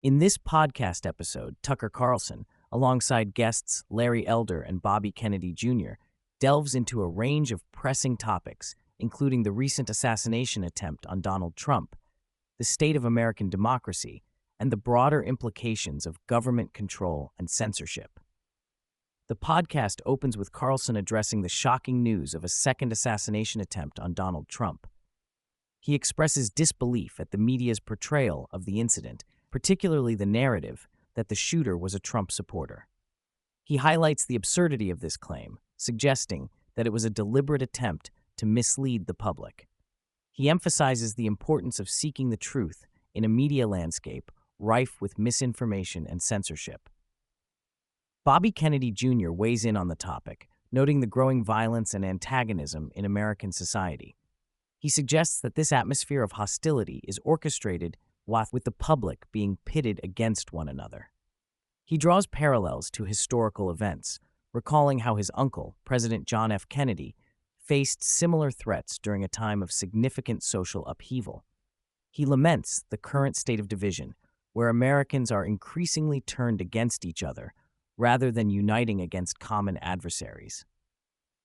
In this podcast episode, Tucker Carlson, alongside guests Larry Elder and Bobby Kennedy Jr., delves into a range of pressing topics, including the recent assassination attempt on Donald Trump, the state of American democracy, and the broader implications of government control and censorship. The podcast opens with Carlson addressing the shocking news of a second assassination attempt on Donald Trump. He expresses disbelief at the media's portrayal of the incident, particularly the narrative that the shooter was a Trump supporter. He highlights the absurdity of this claim, suggesting that it was a deliberate attempt to mislead the public. He emphasizes the importance of seeking the truth in a media landscape rife with misinformation and censorship. Bobby Kennedy Jr. weighs in on the topic, noting the growing violence and antagonism in American society. He suggests that this atmosphere of hostility is orchestrated with the public being pitted against one another. He draws parallels to historical events, recalling how his uncle, President John F. Kennedy, faced similar threats during a time of significant social upheaval. He laments the current state of division, where Americans are increasingly turned against each other rather than uniting against common adversaries.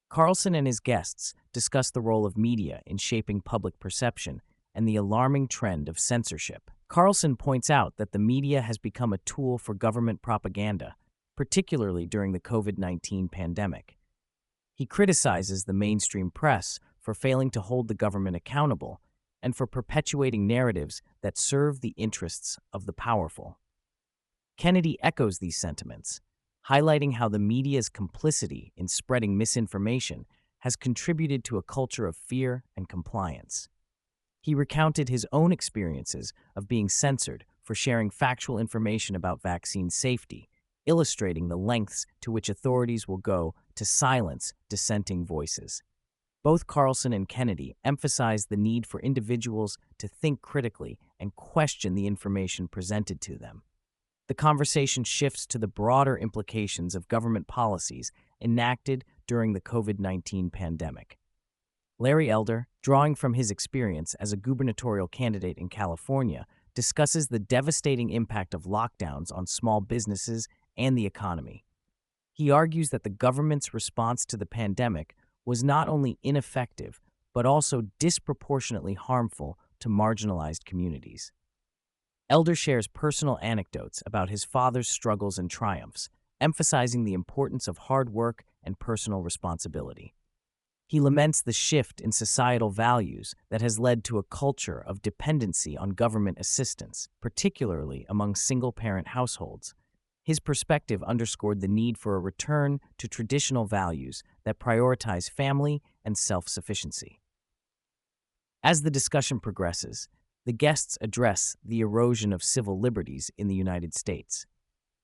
Carlson and his guests discuss the role of media in shaping public perception and the alarming trend of censorship. Carlson points out that the media has become a tool for government propaganda, particularly during the COVID-19 pandemic. He criticizes the mainstream press for failing to hold the government accountable and for perpetuating narratives that serve the interests of the powerful. Kennedy echoes these sentiments, highlighting how the media's complicity in spreading misinformation has contributed to a culture of fear and compliance. He recounted his own experiences of being censored for sharing factual information about vaccine safety, illustrating the lengths to which authorities will go to silence dissenting voices. Both Carlson and Kennedy emphasized the need for individuals to think critically and question the information presented to them. The conversation shifts to the broader implications of government policies enacted during the COVID-19 pandemic. Larry Elder, drawing from his experience as a gubernatorial candidate in California, discusses the devastating impact of lockdowns on small businesses and the economy. He argues that the government's response to the pandemic was not only ineffective, but also disproportionately harmful to marginalized communities. Elder shares personal anecdotes about his father's struggles and triumphs, emphasizing the importance of hard work and personal responsibility. He laments the shift in societal values that has led to a culture of dependency on government assistance, particularly among single-parent households. His perspective underscored the need for a return to traditional values that prioritize family and self-sufficiency. As the discussion progresses, the guests address the erosion of civil liberties in the United States.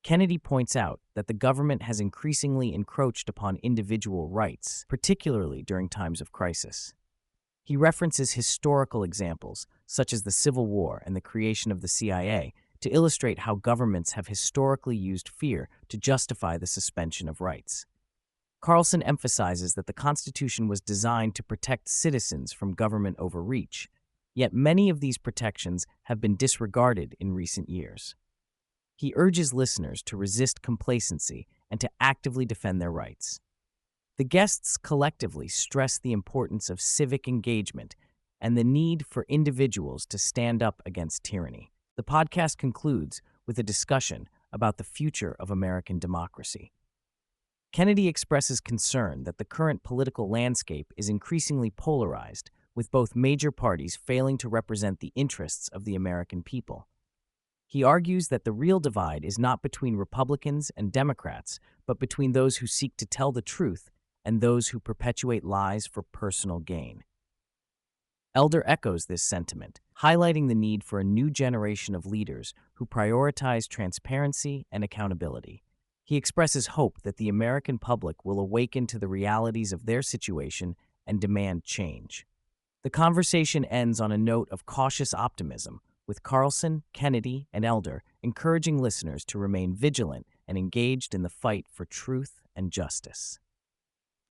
Kennedy points out that the government has increasingly encroached upon individual rights, particularly during times of crisis. He references historical examples, such as the Civil War and the creation of the CIA, to illustrate how governments have historically used fear to justify the suspension of rights. Carlson emphasizes that the Constitution was designed to protect citizens from government overreach, yet many of these protections have been disregarded in recent years. He urges listeners to resist complacency and to actively defend their rights. The guests collectively stress the importance of civic engagement and the need for individuals to stand up against tyranny. The podcast concludes with a discussion about the future of American democracy. Kennedy expresses concern that the current political landscape is increasingly polarized, with both major parties failing to represent the interests of the American people. He argues that the real divide is not between Republicans and Democrats, but between those who seek to tell the truth and those who perpetuate lies for personal gain. Elder echoes this sentiment, highlighting the need for a new generation of leaders who prioritize transparency and accountability. He expresses hope that the American public will awaken to the realities of their situation and demand change. The conversation ends on a note of cautious optimism, with Carlson, Kennedy, and Elder encouraging listeners to remain vigilant and engaged in the fight for truth and justice.